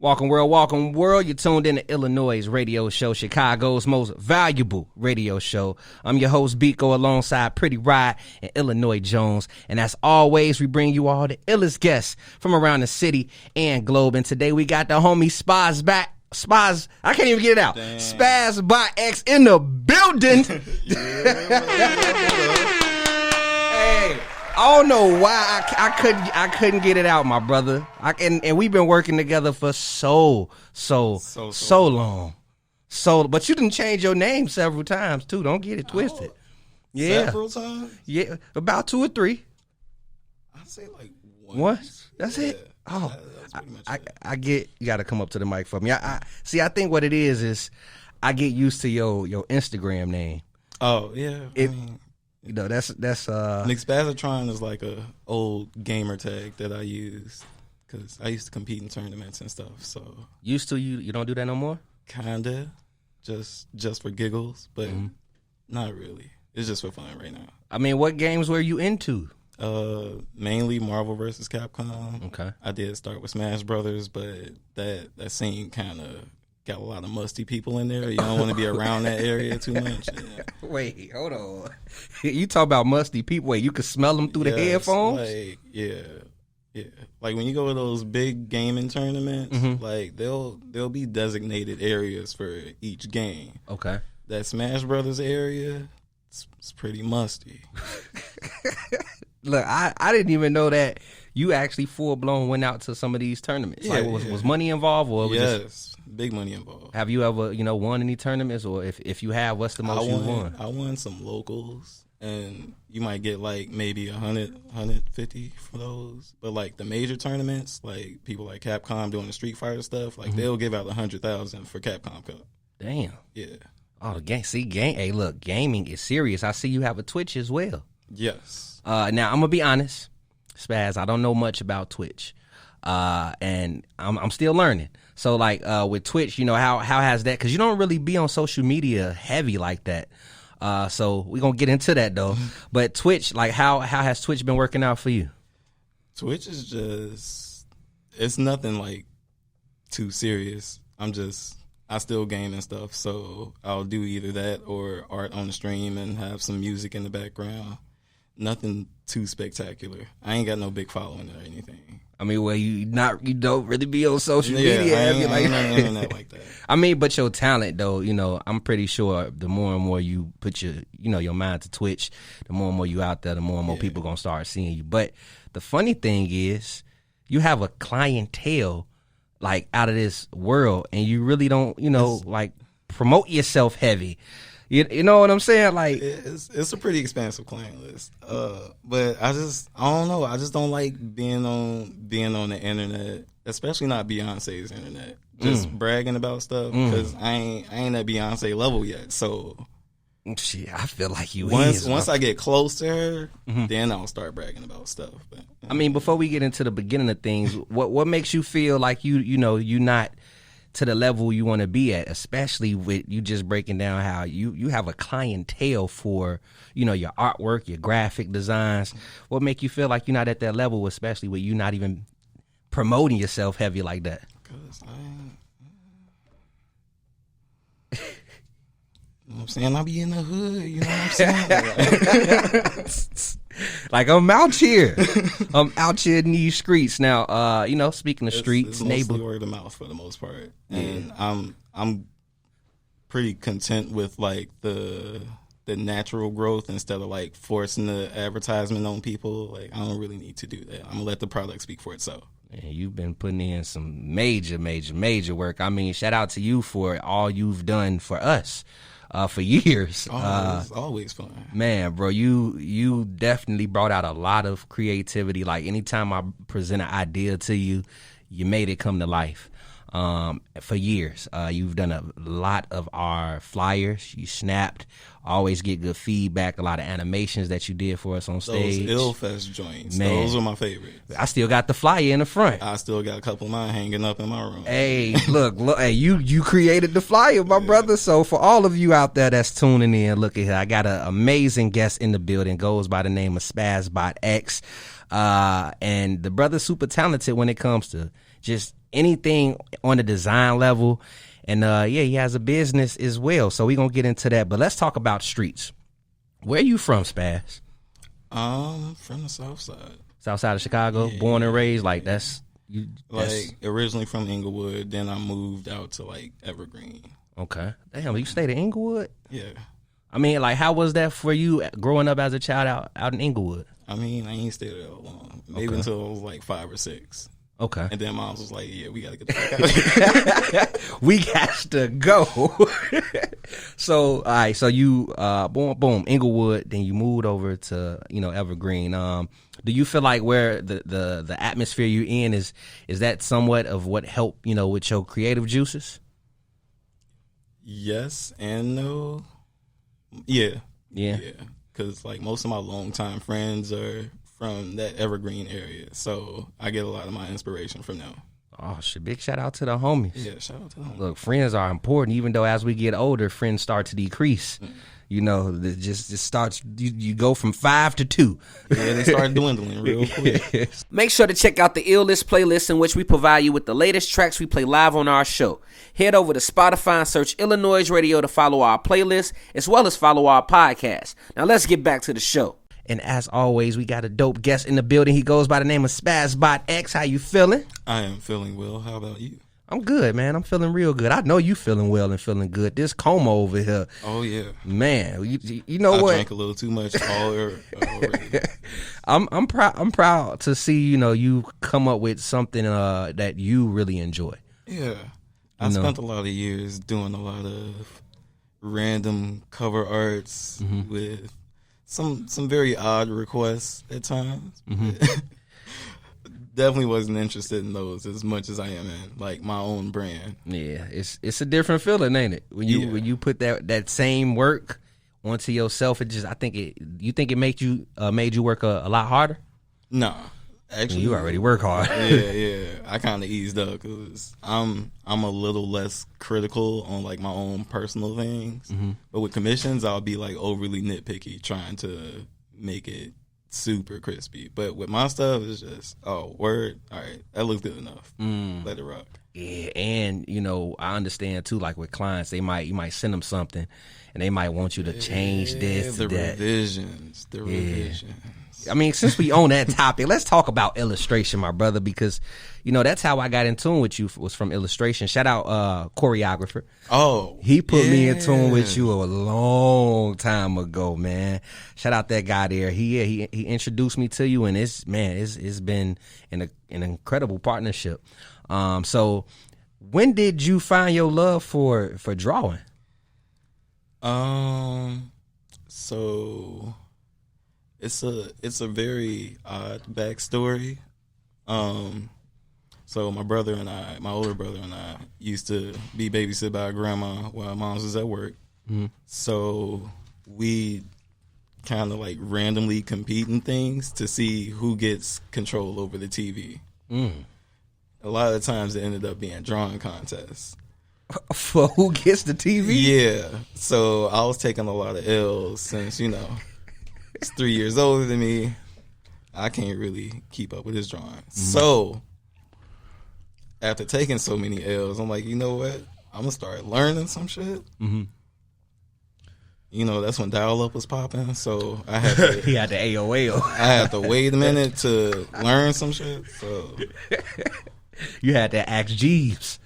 Welcome world. You're tuned in to iLLANOiZE radio show, Chicago's most valuable radio show. I'm your host, Biko, alongside Pretty Ride and Illinois Jones. And as always, we bring you all the illest guests from around the city and globe. And today we got the homie Spazzbot. I can't even get it out. Damn. Spazzbot X in the building. Hey. I don't know why I couldn't get it out, my brother. And we've been working together for so long. But you didn't change your name several times too. Don't get it twisted. Yeah, several times. Yeah, about 2 or 3. I'd say like once. That's it. Oh, I get. You got to come up to the mic for me. I see. I think what it is I get used to your Instagram name. Oh yeah. You know, that's Nick Spazzatron is like a old gamer tag that I use because I used to compete in tournaments and stuff. So used to you don't do that no more? Kinda, just for giggles, but not really. It's just for fun right now. I mean, what games were you into? Mainly Marvel vs. Capcom. Okay. I did start with Smash Brothers, but that scene kind of got a lot of musty people in there. You don't want to be around that area too much. Yeah. Wait, hold on. You talk about musty people. Wait, you can smell them through the headphones? Like, yeah. Like when you go to those big gaming tournaments, like they'll be designated areas for each game. Okay. That Smash Brothers area, it's pretty musty. Look, I didn't even know that you actually full blown went out to some of these tournaments. Yeah, like, was money involved, or was yes, big money involved. Have you ever won any tournaments, or if you have, what's the most you won? I won some locals, and you might get like maybe 100, 150 for those. But like the major tournaments, like people like Capcom doing the Street Fighter stuff, like they'll give out 100,000 for Capcom Cup. Damn. Yeah. Oh, the game. See, Hey, look, gaming is serious. I see you have a Twitch as well. Yes. Now I'm gonna be honest, Spaz. I don't know much about Twitch, and I'm still learning. So like with Twitch, how has that? Because you don't really be on social media heavy like that. So we're gonna get into that though. But Twitch, like how has Twitch been working out for you? Twitch is it's nothing like too serious. I still game and stuff, so I'll do either that or art on the stream and have some music in the background. Nothing too spectacular. I ain't got no big following or anything. I mean, well, you don't really be on social media. I ain't on the internet like that. I mean, but your talent, though, I'm pretty sure the more and more you put your mind to Twitch, the more and more you out there, the more and more people gonna start seeing you. But the funny thing is, you have a clientele like out of this world, and you really don't, like promote yourself heavy. You know what I'm saying? Like it's a pretty expansive client list. But I don't know. I just don't like being on the internet, especially not Beyonce's internet. Just bragging about stuff because I ain't at Beyonce level yet. So shit, I feel like you once I get close to her, then I'll start bragging about stuff. But I mean, before we get into the beginning of things, what makes you feel like you not to the level you want to be at, especially with you just breaking down how you have a clientele for, your artwork, your graphic designs. What make you feel like you're not at that level, especially with you not even promoting yourself heavy like that? Because you know what I'm saying? I be in the hood, you know what I'm saying? Like I'm out here in these streets now. Speaking of streets, it's mostly word of mouth for the most part, and I'm pretty content with like the natural growth instead of like forcing the advertisement on people. Like I don't really need to do that. I'm gonna let the product speak for itself. And you've been putting in some major work. I mean, shout out to you for all you've done for us. For years. It's always fun. Man, bro, you definitely brought out a lot of creativity. Like anytime I present an idea to you, you made it come to life. For years, you've done a lot of our flyers. You snapped, always get good feedback. A lot of animations that you did for us on stage. Those Illfest joints, man, those are my favorites. I still got the flyer in the front. I still got a couple of mine hanging up in my room. Hey, look, hey, you created the flyer, my brother. So for all of you out there that's tuning in, look at here. I got an amazing guest in the building. Goes by the name of Spazzbot X, and the brother's super talented when it comes to just anything on the design level. And he has a business as well. So we're going to get into that. But let's talk about streets. Where you from, Spaz? From the South Side. South Side of Chicago, born and raised. Like that's originally from Inglewood. Then I moved out to like Evergreen. Okay. Damn, you stayed in Inglewood? Yeah. I mean, like, how was that for you growing up as a child out in Inglewood? I mean, I ain't stayed there long. Maybe until I was like 5 or 6. Okay. And then Moms was like, yeah, we got to get the fuck out. We got to go. So, all right. So you, boom, Inglewood. Then you moved over to, Evergreen. Do you feel like where the atmosphere you in is that somewhat of what helped, with your creative juices? Yes and no. Yeah. Yeah. Because like most of my longtime friends are from that Evergreen area, so I get a lot of my inspiration from them. Oh shit! Big shout out to the homies. Yeah, shout out to them. Look, friends are important, even though as we get older, friends start to decrease. It just starts. You go from 5 to 2. Yeah, they start dwindling real quick. Make sure to check out the iLLANOiZE playlist, in which we provide you with the latest tracks we play live on our show. Head over to Spotify and search iLLANOiZE Radio to follow our playlist, as well as follow our podcast. Now let's get back to the show. And as always, we got a dope guest in the building. He goes by the name of Spazzbot X. How you feeling? I am feeling well. How about you? I'm good, man. I'm feeling real good. I know you feeling well and feeling good. This Koma over here. Oh, yeah. Man, you know what? I drank a little too much already. I'm proud to see, you come up with something that you really enjoy. Yeah. I spent a lot of years doing a lot of random cover arts with some very odd requests at times. Definitely wasn't interested in those as much as I am in like my own brand. Yeah, it's a different feeling, ain't it? When you put that same work onto yourself, you think it made you work a lot harder? No, actually, you already work hard. Yeah. I kind of eased up because I'm a little less critical on like my own personal things. But with commissions, I'll be like overly nitpicky, trying to make it super crispy. But with my stuff, it's just, word, all right, that looks good enough. Let it rock. Yeah, and I understand too, like with clients, you might send them something and they might want you to change this, the that. revisions. I mean, since we on that topic, let's talk about illustration, my brother, because that's how I got in tune with you, was from illustration. Shout out choreographer. Oh, he put me in tune with you a long time ago, man. Shout out that guy there. He introduced me to you, and it's been an incredible partnership. So when did you find your love for drawing? So it's a very odd backstory. So my older brother and I used to be babysit by our grandma while Mom's was at work. So we kind of like randomly compete in things to see who gets control over the TV. A lot of the times it ended up being drawing contests. For who gets the TV? Yeah. So I was taking a lot of L's since, he's 3 years older than me. I can't really keep up with his drawing. So after taking so many L's, I'm like, you know what? I'm going to start learning some shit. That's when dial-up was popping. So I had to... He had the AOL. I had to wait a minute to learn some shit. So you had to ask Jeeves.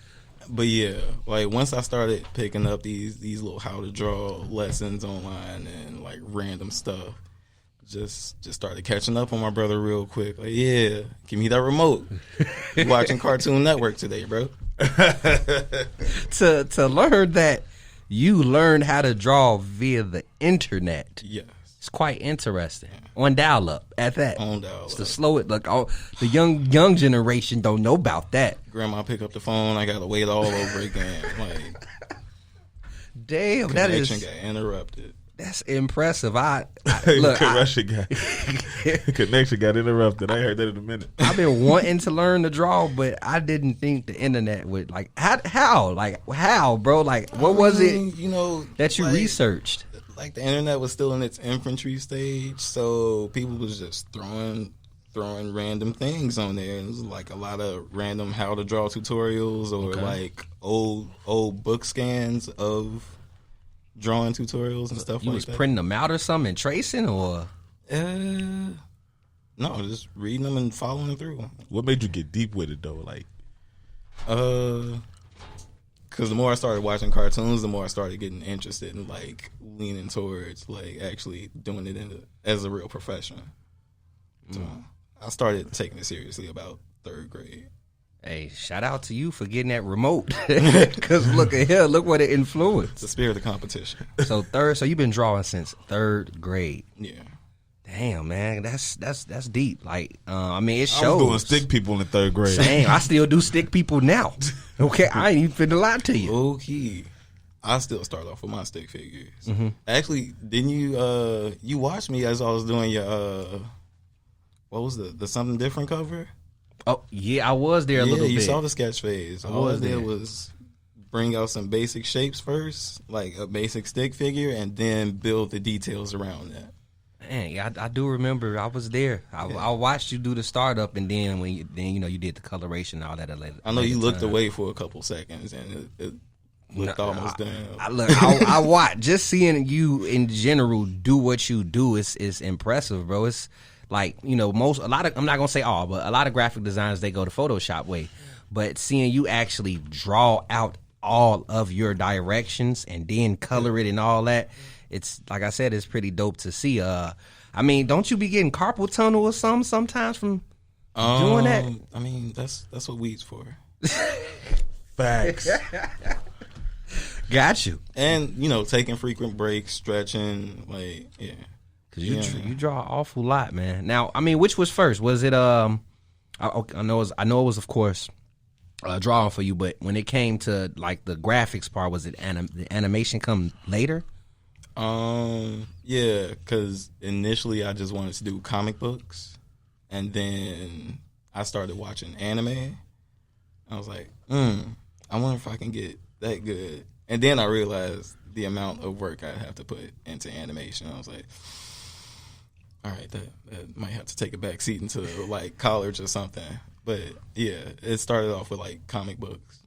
But yeah, like once I started picking up these little how to draw lessons online and like random stuff, just started catching up on my brother real quick. Like, yeah, give me that remote. You watching Cartoon Network today, bro. To learn that you learned how to draw via the internet. Yes. It's quite interesting. On dial-up, at that. On dial-up. It's to slow it. Like, the young generation don't know about that. Grandma pick up the phone. I got to wait all over again. Like, damn, connection got interrupted. That's impressive. Connection got interrupted. I ain't heard that in a minute. I've been wanting to learn to draw, but I didn't think the internet would how, bro? Like, what was it? That you researched. Like the internet was still in its infantry stage, so people was just throwing throwing random things on there. And it was like a lot of random how to draw tutorials or like old book scans of drawing tutorials and stuff You like was that. printing them out or something and tracing, or No, just reading them and following through. What made you get deep with it though? Like, because the more I started watching cartoons, the more I started getting interested in like leaning towards like actually doing it as a real profession. So I started taking it seriously about 3rd grade. hey, shout out to you for getting that remote. Because look at here, look what it influenced. The spirit of competition. So you've been drawing since 3rd grade. Yeah. Damn, man, that's deep. Like, I mean, it I shows. was doing stick people in the 3rd grade. Damn, I still do stick people now. Okay, I ain't even finna lie to you. Okay. I still start off with my stick figures. Actually, didn't you you watched me as I was doing your what was the something different cover? Oh yeah, I was there a little bit. You saw the sketch phase. All I was did there. was bring out some basic shapes first, like a basic stick figure, and then build the details around that. Man, yeah, I do remember. I was there. I watched you do the startup, and then you did the coloration and all that. I know you looked away for a couple seconds, and it looked almost done. I watched. Just seeing you in general do what you do is impressive, bro. It's like, I'm not gonna say all, but a lot of graphic designers, they go the Photoshop way, but seeing you actually draw out all of your directions and then color it and all that, it's like I said, it's pretty dope to see. I mean, don't you be getting carpal tunnel or something sometimes from doing that? I mean, that's what weed's for. Facts. Got you. And taking frequent breaks, stretching, like Cause you draw an awful lot, man. Now, I mean, which was first? Was it I know it was of course drawing for you, but when it came to like the graphics part, was it the animation come later? Yeah, because initially I just wanted to do comic books, and then I started watching anime. I was like, I wonder if I can get that good. And then I realized the amount of work I have to put into animation. I was like, all right, that might have to take a back seat into like college or something. But yeah, it started off with like comic books.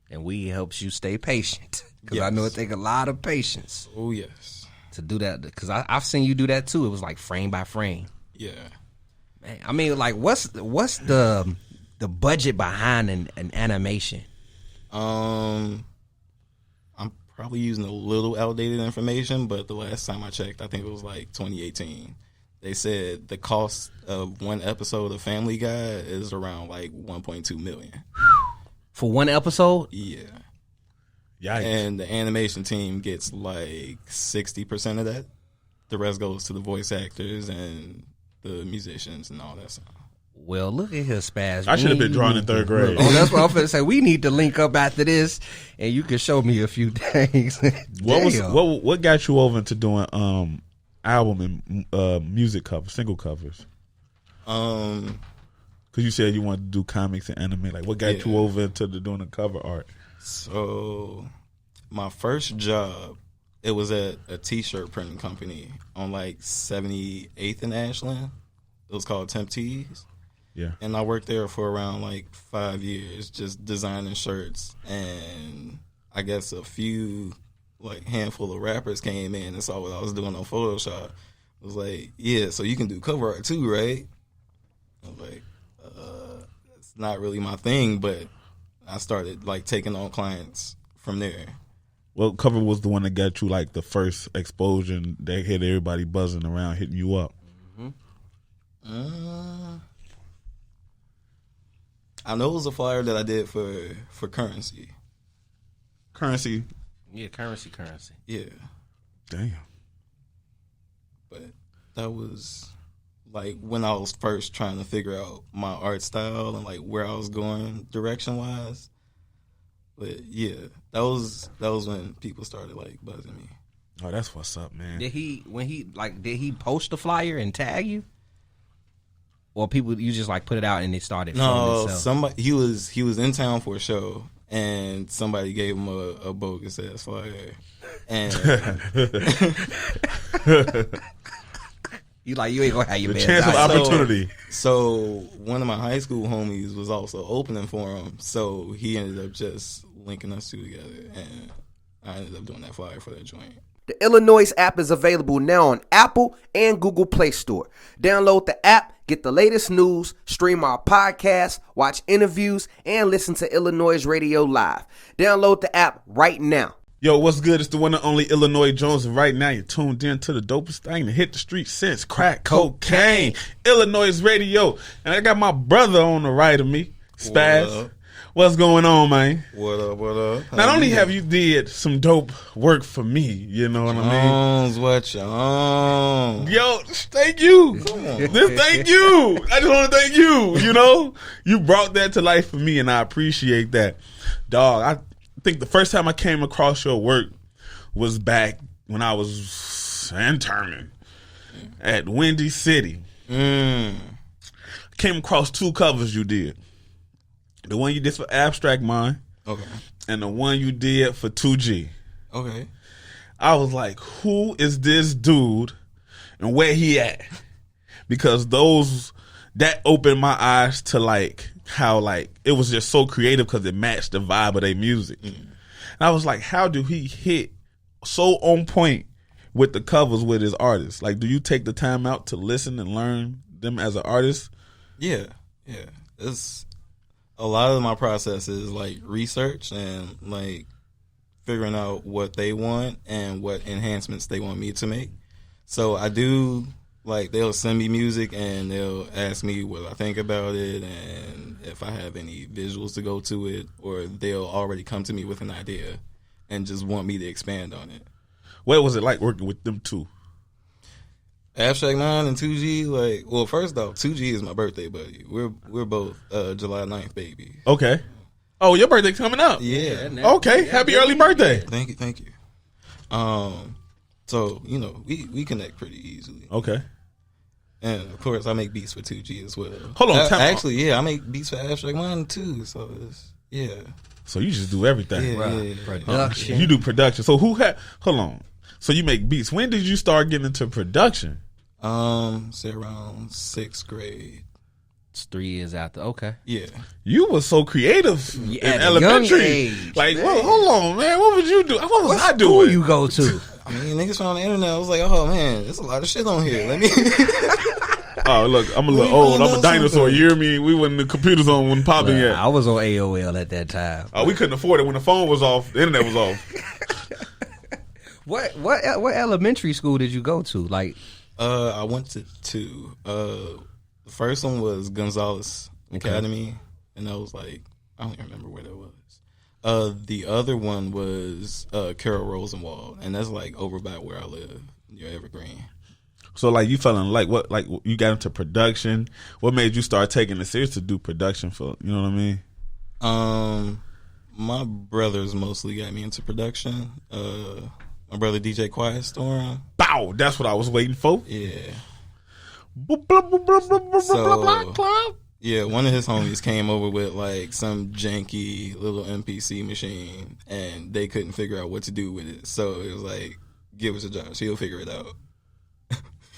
And we helps you stay patient, because I Yes. know it take a lot of patience Oh yes, to do that. Because I've seen you do that too. It was like frame by frame. yeah. Man, I mean, like, what's the budget behind an animation? I'm probably using a little outdated information, but the last time I checked, I think it was like 2018. They said the cost of one episode of Family Guy is around like 1.2 million. For one episode? Yeah. Yikes. And the animation team gets like 60% of that. The rest goes to the voice actors and the musicians and all that stuff. Well, look at here, Spaz. I should have been drawing in 3rd grade. Oh, that's what I'm finna say. We need to link up after this, and you can show me a few things. What got you over into doing album and music covers, single covers? Because you said you wanted to do comics and anime. Like, what got you over into doing the cover art? So, my first job, it was at a T-shirt printing company on like 78th and Ashland. It was called Temp Tees. Yeah. And I worked there for around like 5 years, just designing shirts. And I guess a few, like handful of rappers came in and saw what I was doing on Photoshop. I was like, yeah, so you can do cover art too, right? I was like, it's not really my thing, but I started like taking on clients from there. Well, cover was the one that got you like the first exposure that had everybody buzzing around, hitting you up. I know it was a flyer that I did for Currency. Currency. Yeah, currency. Yeah. Damn. But that was like when I was first trying to figure out my art style and like where I was going direction wise. But yeah, that was when people started like buzzing me. Oh, that's what's up, man. Did he post the flyer and tag you? Or people, you just like put it out and it started filming No, itself? somebody he was in town for a show and somebody gave him a bogus ass flyer. And You ain't gonna have your The man chance of die. opportunity. So one of my high school homies was also opening for him, so he ended up just linking us two together, and I ended up doing that flyer for that joint. The iLLANOiZE app is available now on Apple and Google Play Store. Download the app, get the latest news, stream our podcasts, watch interviews, and listen to iLLANOiZE Radio live. Download the app right now. Yo, what's good? It's the one and only iLLANOiZE Jones, and right now you're tuned in to the dopest thing to hit the street since crack cocaine. iLLANOiZE Radio. And I got my brother on the right of me, Spaz. What's going on, man? What up? Not only have you did some dope work for me, you know what I mean? Jones, what you on? Yo, thank you. Thank you. I just want to thank you, you know? You brought that to life for me, and I appreciate that. Dog, I think the first time I came across your work was back when I was interning at Windy City. Came across two covers you did. The one you did for Abstract Mind. Okay. And the one you did for 2G. Okay. I was like, who is this dude and where he at? Because that opened my eyes to like how like it was just so creative because it matched the vibe of their music. And I was like, how do he hit so on point with the covers with his artists? Like, do you take the time out to listen and learn them as an artist? Yeah. It's a lot of my process is like research and like figuring out what they want and what enhancements they want me to make. So I do like they'll send me music and they'll ask me what I think about it and if I have any visuals to go to it, or they'll already come to me with an idea and just want me to expand on it. What was it like working with them two? Abstract Mind and 2G, like, well, first off, 2G is my birthday buddy. We're both July 9th baby. Okay. Oh, your birthday coming up. Yeah. Okay. Happy early birthday. Thank you. So, you know, we connect pretty easily. Okay. And of course I make beats for 2G as well. Hold on, I make beats for Abstract Mind too, so yeah. So you just do everything. Yeah. Production. You do production. So hold on. So you make beats. When did you start getting into production? Say around 6th grade. It's 3 years after. Okay. Yeah. You were so creative in at a elementary. young age, like, well, hold on, man. What would you do? What was I Who doing? you go to? I mean, niggas found the internet. I was like, oh man, there's a lot of shit on here. Let me. Oh, look, I'm a little old. I'm a dinosaur. You hear me? We when the computers on popping yet. I was on AOL at that time. Oh, we couldn't afford it when the phone was off. The internet was off. What elementary school did you go to? Like, I went to 2. The first one was Gonzalez Academy, and I was like, I don't even remember where that was. The other one was Carol Rosenwald, and that's like over by where I live, near Evergreen. So, like, you fell in like you got into production. What made you start taking it serious to do production for? You know what I mean? My brothers mostly got me into production. My brother DJ Quiet Storm. Bow. That's what I was waiting for. Yeah. So, yeah, one of his homies came over with like some janky little MPC machine, and they couldn't figure out what to do with it. So it was like, give it to Josh. He'll figure it out.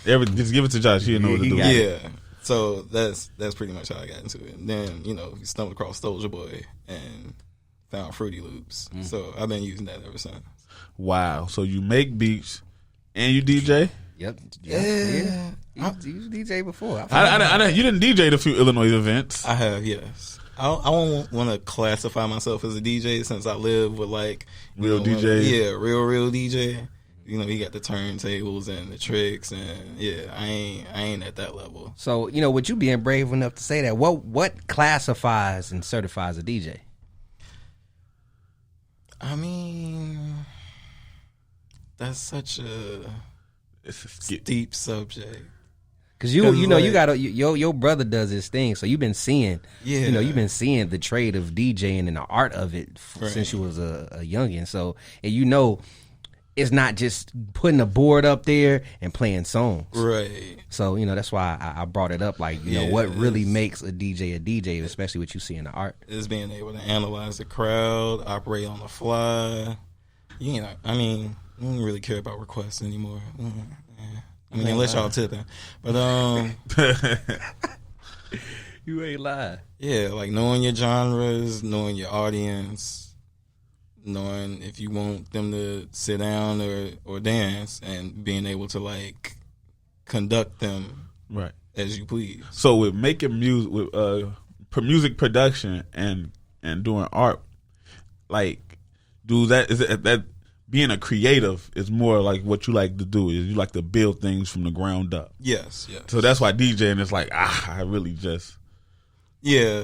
Just give it to Josh. He'll know what to do. Yeah. So that's pretty much how I got into it. And then, you know, stumbled across Soulja Boy and found Fruity Loops. So I've been using that ever since. Wow. So you make beats and you DJ? Yep. Yeah. You DJ before. You didn't DJ at a few iLLANOiZE events. I have, yes. I don't want to classify myself as a DJ since I live with like Real DJ. Yeah, real DJ. You know, he got the turntables and the tricks, and yeah, I ain't at that level. So, you know, would you being brave enough to say that? What classifies and certifies a DJ? I mean, that's such a deep subject. Cause you know, you got your brother does his thing, so you've been seeing, you know, you've been seeing the trade of DJing and the art of it since you was a youngin. So, and you know, it's not just putting a board up there and playing songs, right? So, you know, that's why I brought it up. Like, you know, what really makes a DJ, especially what you see in the art, is being able to analyze the crowd, operate on the fly. You know, I mean, I don't really care about requests anymore. I mean, unless y'all tipping. But You ain't lying. yeah, like knowing your genres, knowing your audience, knowing if you want them to sit down or dance, and being able to like conduct them Right. as you please. So with making music, with music production and doing art, like, that being a creative is more like what you like to do. Is you like to build things from the ground up. Yes. So that's why DJing is like, I really just. Yeah.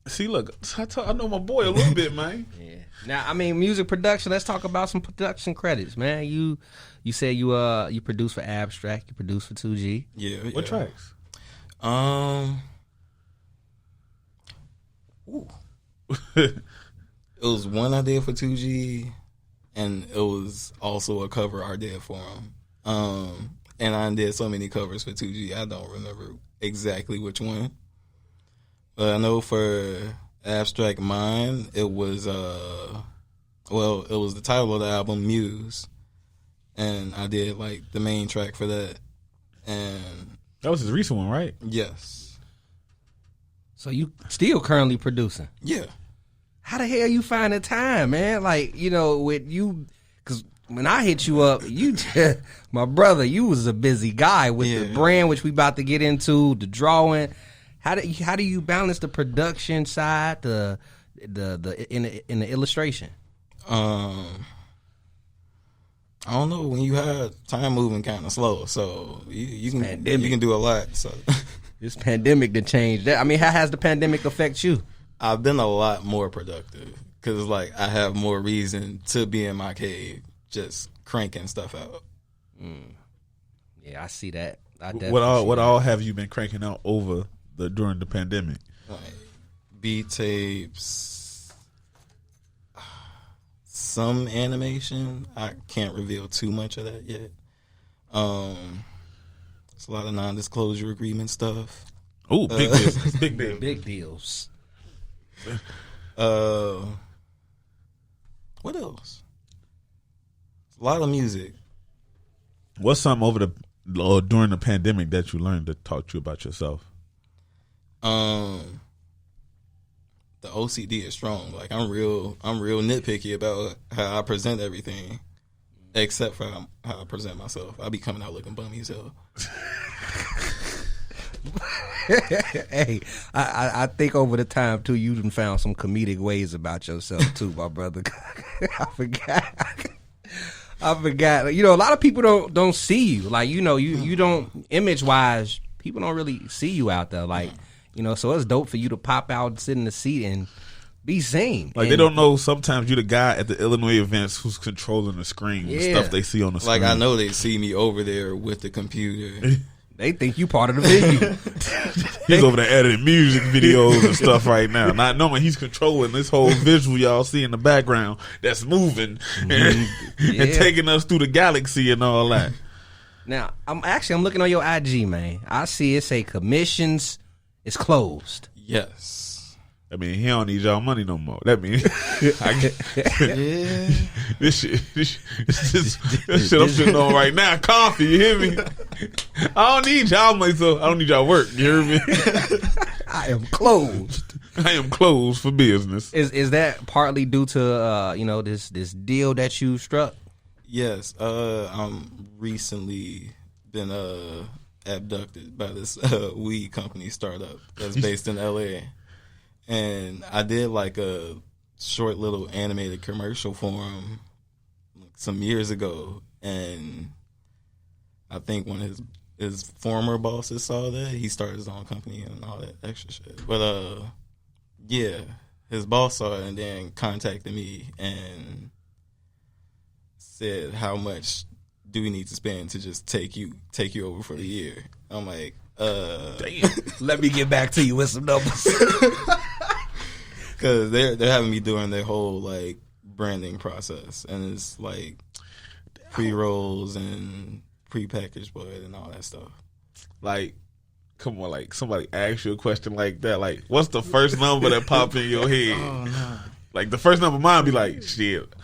See, look, I know my boy a little bit, man. Yeah. Now, I mean, music production. Let's talk about some production credits, man. You said you produce for Abstract. You produce for 2G. Yeah. What tracks? It was one I did for 2G, and it was also a cover I did for him. And I did so many covers for 2G, I don't remember exactly which one. But I know for Abstract Mind, it was it was the title of the album, Muse. And I did like the main track for that. And That was his recent one, right? yes. So you still currently producing? Yeah. How the hell you find the time, man? Like, you know, with you, because when I hit you up, you, my brother, you was a busy guy with the brand, which we about to get into, the drawing. How do you balance the production side, the in the illustration? I don't know. When you have time moving kind of slow, so you can do a lot. So This pandemic to change that. I mean, how has the pandemic affect you? I've been a lot more productive because like I have more reason to be in my cave, just cranking stuff out. Yeah, I see that. What all have you been cranking out during the pandemic? Like beat tapes, some animation. I can't reveal too much of that yet. It's a lot of non-disclosure agreement stuff. Oh, big business, big deal. Big deals. What else? A lot of music. What's something during the pandemic that you learned that taught you about yourself? The OCD is strong. Like I'm real nitpicky about how I present everything, except for how I present myself. I be coming out looking bummy as hell. Hey, I think over the time too, you done found some comedic ways about yourself too, my brother. I forgot. You know, a lot of people don't see you. Like, you know, you don't, image wise, people don't really see you out there. Like, you know, so it's dope for you to pop out, sit in the seat, and be seen. Like, they don't know sometimes you're the guy at the Illinois events who's controlling the screen, the stuff they see on the screen. Like, I know they see me over there with the computer. They think you part of the venue. He's over there editing music videos and stuff right now, not knowing he's controlling this whole visual y'all see in the background that's moving and taking us through the galaxy and all that. Now, I'm looking on your IG, man. I see it say commissions is closed. Yes. I mean, he don't need y'all money no more. That means this shit I'm sitting on right now. Coffee, you hear me? I don't need y'all money, so I don't need y'all work. You hear me? I am closed. I am closed for business. Is that partly due to you know, this deal that you struck? Yes. I'm recently been abducted by this weed company startup that's based in LA. And I did like a short little animated commercial for him some years ago, and I think one of his former bosses saw that. He started his own company and all that extra shit. But yeah, his boss saw it and then contacted me and said, "How much do we need to spend to just take you over for the year?" I'm like, Damn. Let me get back to you with some numbers. Because they're having me doing their whole like branding process, and it's like pre-rolls and pre-packaged bud and all that stuff. Like, come on, like somebody asks you a question like that. Like, what's the first number that popped in your head? Oh no! Like the first number mine be like, shit,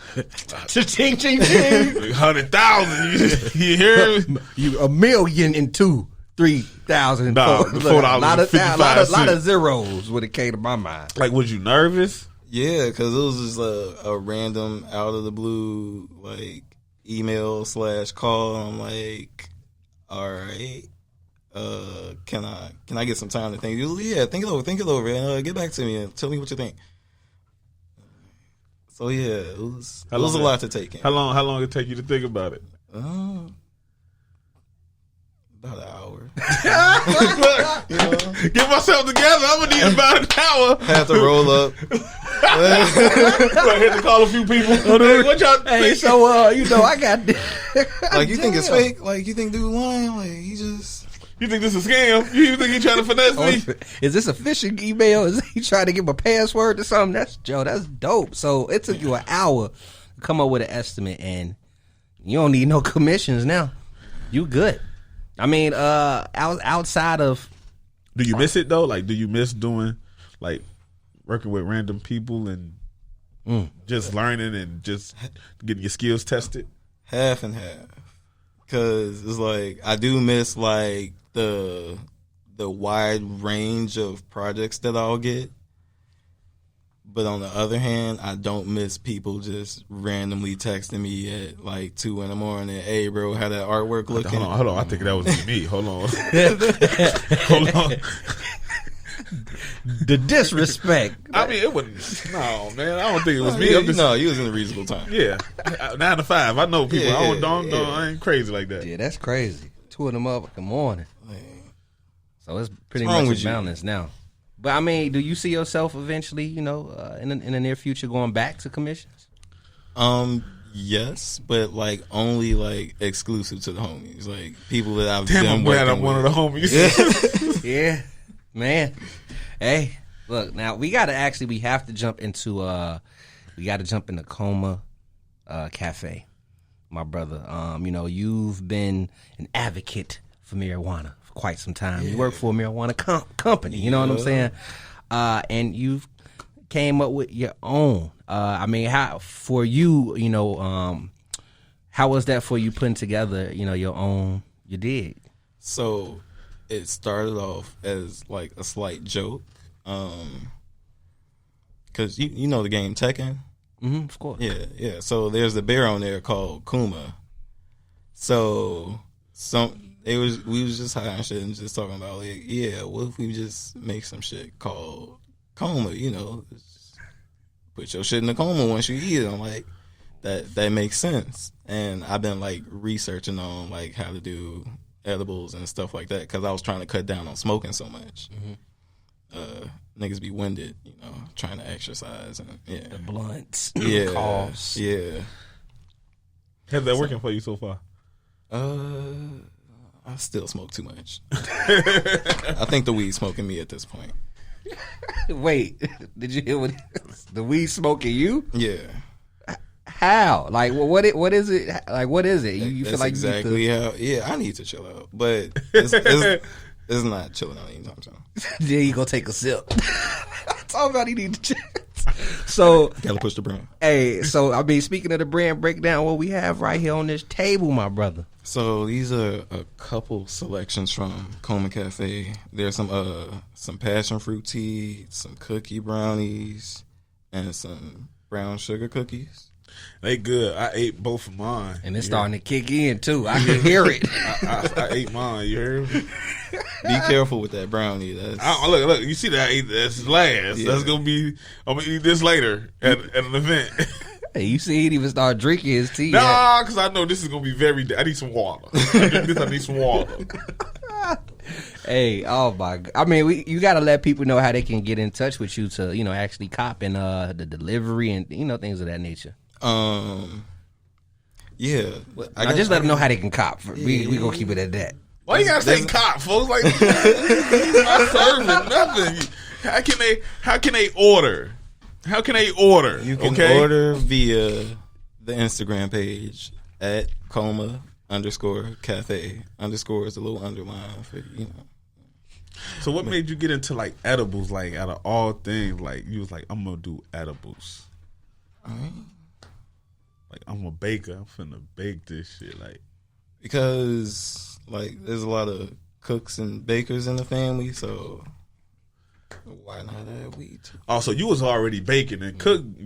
Ching, ching, ching. 100,000. You hear me? You $1,002,000, 3,000. Nah, Look, a lot of $4.55. zeros when it came to my mind. Like, was you nervous? Yeah, because it was just a random out of the blue like email / call. I'm like, all right, can I get some time to think? He was like, yeah, think it over, and get back to me and tell me what you think. So yeah, it was a lot to take in. How long did it take you to think about it? About an hour. Get myself together. I'm gonna need about an hour. Had to roll up. I had to call a few people. Hey, what y'all think? Hey, so I got Like, you think it's fake? Like, you think dude lying? Like, he just. You think this is a scam? You think he trying to finesse me? Is this a phishing email? Is he trying to give a password to something? That's dope. So it took you an hour to come up with an estimate, and you don't need no commissions now. You good. I mean, outside of. Do you miss it though? Like, do you miss doing, like, working with random people and just learning and just getting your skills tested? Half and half. Because it's like, I do miss, like, the wide range of projects that I'll get. But on the other hand, I don't miss people just randomly texting me at like 2 a.m. Hey, bro, how that artwork looking? Hold on. I think that was me. Hold on. Hold on. The disrespect. I mean, it wasn't. No, man. I don't think it was me. No, you was in a reasonable time. Yeah, 9 to 5. I know people. Yeah, I ain't crazy like that. Yeah, that's crazy. 2 in the morning. So it's pretty What's wrong much with you? balanced now. But I mean, do you see yourself eventually, in the near future going back to commissions? Yes, but like only like exclusive to the homies, like people that I've Damn, been I'm glad working I'm one of the with. homies. Yeah, man. Hey, look, now we have to jump into Koma Kafe, my brother. You've been an advocate for marijuana for quite some time. Yeah. You work for a marijuana company, you know what I'm saying? And you've came up with your own. I mean, how for you, how was that for you putting together, your own, you did? So it started off as like a slight joke, because you know the game Tekken. Mm-hmm, of course. Yeah. So there's a bear on there called Koma. So we was just high and shit and just talking about like, yeah, what if we just make some shit called Koma? Just put your shit in the coma once you eat it. I'm like, that makes sense. And I've been like researching on like how to do edibles and stuff like that because I was trying to cut down on smoking so much. Mm-hmm. Niggas be winded, trying to exercise and the blunts, yeah, coughs. Yeah. How's that working for you so far? I still smoke too much. I think the weed smoking me at this point. Wait, did you hear what the weed smoking you? Yeah. How? Like, what is it? Like, what is it? You feel like exactly you how? Yeah, I need to chill out, but it's not chilling out anytime soon. Then you go take a sip. Talk about you need to chill. So gotta push the brand. Hey, so I mean, speaking of the brand breakdown, what we have right here on this table, my brother. So these are a couple selections from Koma Cafe. There's some passion fruit tea, some cookie brownies, and some brown sugar cookies. They good. I ate both of mine. And it's starting to kick in too. I can hear it. I ate mine. You heard me? Be careful with that brownie. Look. You see that I ate that's last. Yeah. That's gonna be. I'm gonna eat this later at an event. Hey, you see, he even start drinking his tea. Nah, because I know this is gonna be I need some water. I need some water. Hey, oh my God! I mean, you got to let people know how they can get in touch with you to, actually cop and the delivery and things of that nature. Yeah. I just let them know how they can cop. We gonna keep it at that. Why you gotta say cop, folks? Like, not serving nothing. How can they order? How can they order? You can order via the Instagram page at Koma_Cafe. Underscore is a little underline for So what made you get into like edibles? Like out of all things, like you was like, I'm gonna do edibles. Like, I'm a baker. I'm finna bake this shit. Like, because like there's a lot of cooks and bakers in the family, so why not add weed? also, you was already baking and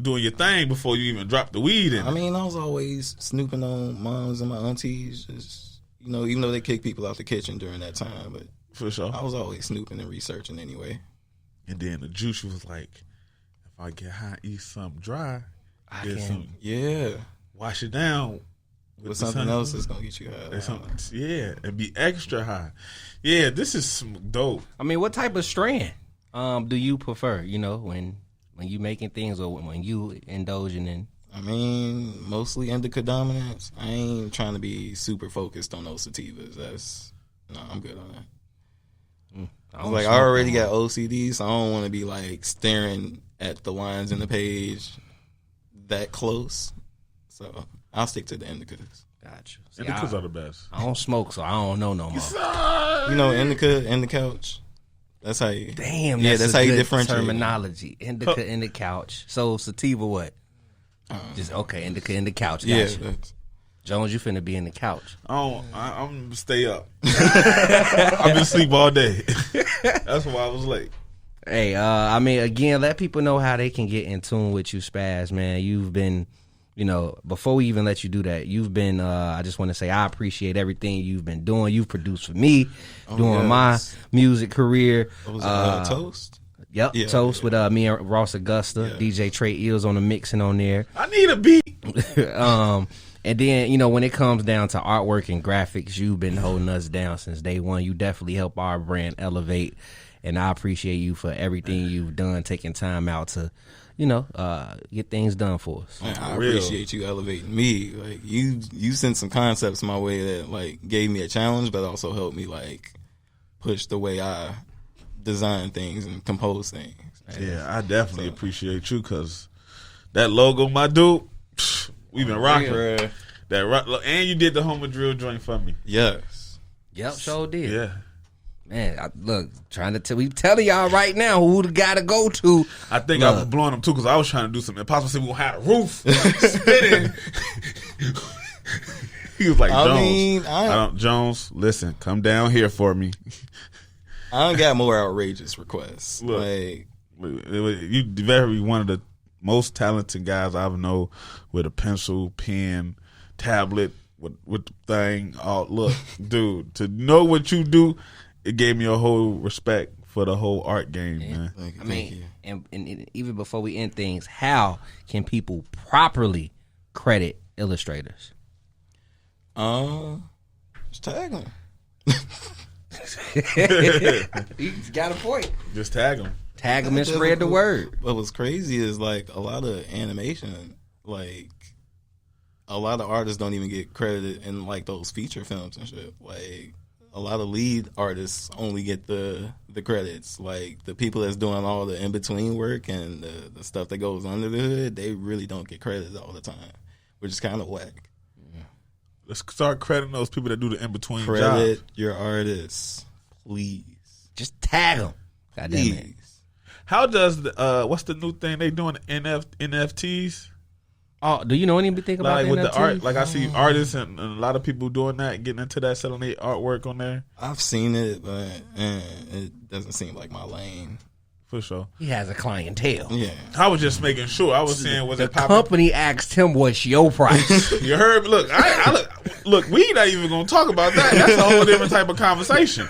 doing your thing before you even dropped the weed in. I mean, I was always snooping on moms and my aunties, just even though they kick people out the kitchen during that time, but for sure. I was always snooping and researching anyway. And then the juice was like, if I get high, eat something dry, wash it down with something else that's gonna get you high. And be extra high. Yeah, this is some dope. I mean, what type of strand do you prefer? When you making things or when you indulging in? I mean, mostly indica dominance. I ain't trying to be super focused on those sativas. I'm good on that. I already got OCD, so I don't want to be like staring at the lines in the page that close. So I'll stick to the indicas. Gotcha. Indicas are the best. I don't smoke, so I don't know no more. Indica in the couch. That's how you. Damn. That's how you differentiate. Terminology. Indica in the couch. So sativa what? Just okay. Indica in the couch. Gotcha. Yeah. Jones, you finna be in the couch. I'm gonna stay up. I've been asleep all day. That's why I was late. Hey, I mean, again, let people know how they can get in tune with you, Spaz, man. You've been, before we even let you do that, you've been, I just want to say I appreciate everything you've been doing. You've produced for me during my music career. What was it, Toast? Yep, yeah, Toast with me and Ross Augusta. Yeah. DJ Trey Eels on the mixing on there. I need a beat. And then, when it comes down to artwork and graphics, you've been holding us down since day one. You definitely help our brand elevate. And I appreciate you for everything you've done, taking time out to, get things done for us. Man, I appreciate you elevating me. Like you sent some concepts my way that like gave me a challenge, but also helped me like push the way I design things and compose things. Yeah, I definitely appreciate you because that logo, my dude. We've been rocking that, and you did the Homer Drill joint for me. Yes. Yep, sure did. Yeah, man. We telling y'all right now who the guy to go to. I think I was blowing them too because I was trying to do something. Impossible said we gonna have a roof spinning. He was like, Jones, Jones, listen, come down here for me. I don't got more outrageous requests. Look, you very one of the most talented guys I know with a pencil, pen, tablet, with the thing. Oh, look, dude, to know what you do, it gave me a whole respect for the whole art game, man. Thank you. And even before we end things, how can people properly credit illustrators? Just tag them. He's got a point. Just tag them. Tag them and spread the word. What was crazy is like a lot of animation, like a lot of artists don't even get credited in like those feature films and shit. Like a lot of lead artists only get the credits. Like the people that's doing all the in between work and the stuff that goes under the hood, they really don't get credited all the time, which is kind of whack. Let's start crediting those people that do the in between. Credit jobs. Your artists, please. Just tag them. Goddamn it. How does what's the new thing they doing? NFTs. Oh, do you know anything about like with NFTs? the art? Like I see artists and a lot of people doing that, getting into that, selling their artwork on there. I've seen it, but it doesn't seem like my lane. For sure, he has a clientele. Yeah, I was just making sure. I was saying, was it the company asked him what's your price? You heard me? Look, look. We not even gonna talk about that. That's a whole different type of conversation.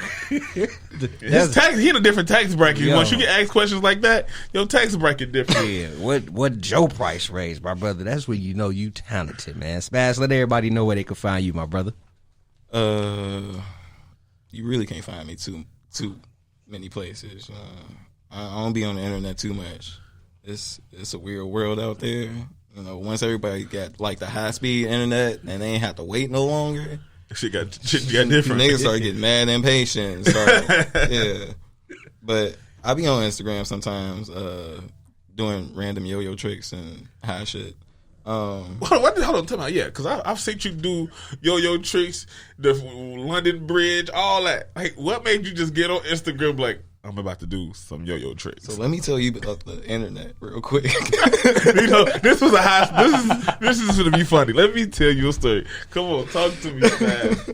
His tax, he in a different tax bracket. Yo. Once you get asked questions like that, your tax bracket different. Yeah, what Joe price raised, my brother? That's when you know you talented, man. Spaz, let everybody know where they can find you, my brother. You really can't find me too many places. I don't be on the internet too much. It's a weird world out there. Once everybody got like the high speed internet and they ain't have to wait no longer. Shit got different. Niggas start getting mad and impatient. Yeah. But I be on Instagram sometimes, doing random yo-yo tricks and high shit. Hold on, tell me, yeah, because I've seen you do yo-yo tricks, the London Bridge, all that. Like, what made you just get on Instagram like, I'm about to do some yo-yo tricks. So let me tell you about the internet real quick. You know, this was a high. This is going to be funny. Let me tell you a story. Come on, talk to me fast.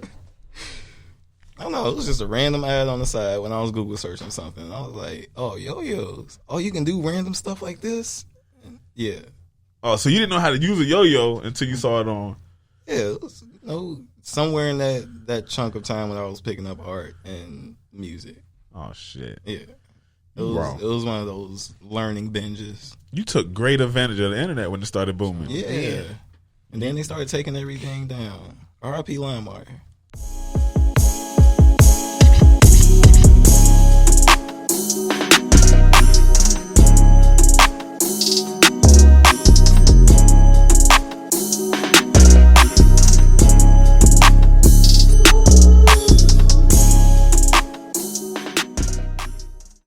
I don't know. It was just a random ad on the side when I was Google searching something. And I was like, "Oh, yo-yos! Oh, you can do random stuff like this." And yeah. Oh, so you didn't know how to use a yo-yo until you saw it on. Yeah, it was, somewhere in that chunk of time when I was picking up art and music. Oh shit! Yeah, it was one of those learning binges. You took great advantage of the internet when it started booming. Yeah. And then they started taking everything down. R.I.P. LimeWire.